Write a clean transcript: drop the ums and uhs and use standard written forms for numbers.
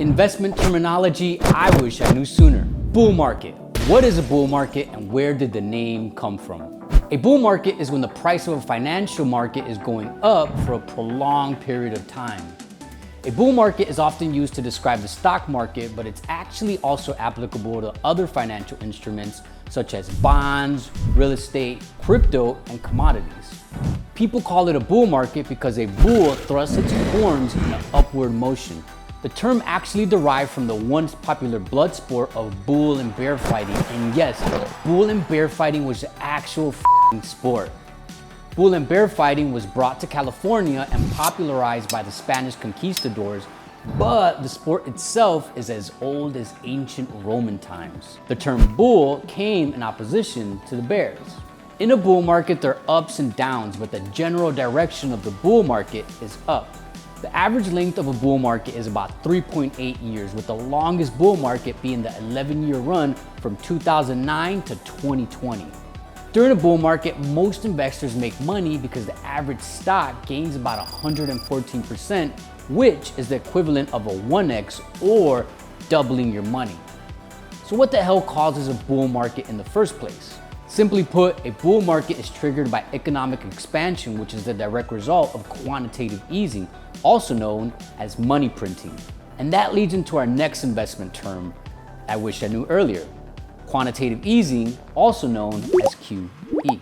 Investment terminology I wish I knew sooner. Bull market. What is a bull market and where did the name come from? A bull market is when the price of a financial market is going up for a prolonged period of time. A bull market is often used to describe the stock market, but it's actually also applicable to other financial instruments such as bonds, real estate, crypto, and commodities. People call it a bull market because a bull thrusts its horns in an upward motion. The term actually derived from the once popular blood sport of bull and bear fighting, and yes, bull and bear fighting was the actual sport. Bull and bear fighting was brought to California and popularized by the Spanish conquistadors, but the sport itself is as old as ancient Roman times. The term bull came in opposition to the bears. In a bull market, there are ups and downs, but the general direction of the bull market is up. The average length of a bull market is about 3.8 years, with the longest bull market being the 11-year run from 2009 to 2020. During a bull market, most investors make money because the average stock gains about 114%, which is the equivalent of a 1x or doubling your money. So what the hell causes a bull market in the first place? Simply put, a bull market is triggered by economic expansion, which is the direct result of quantitative easing, also known as money printing. And that leads into our next investment term I wish I knew earlier: quantitative easing, also known as QE.